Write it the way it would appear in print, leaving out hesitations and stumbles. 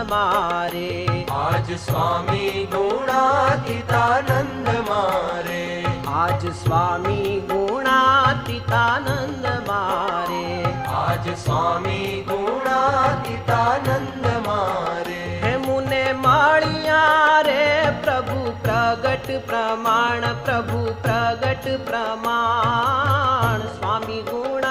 मारे। आज स्वामी गुणातीतानंद मारे। आज स्वामी गुणातीतानंद मारे। आज स्वामी गुणातीतानंद मारे। हे मुने माळिया रे प्रभु प्रगट प्रमाण, प्रभु प्रगट प्रमाण। स्वामी गुण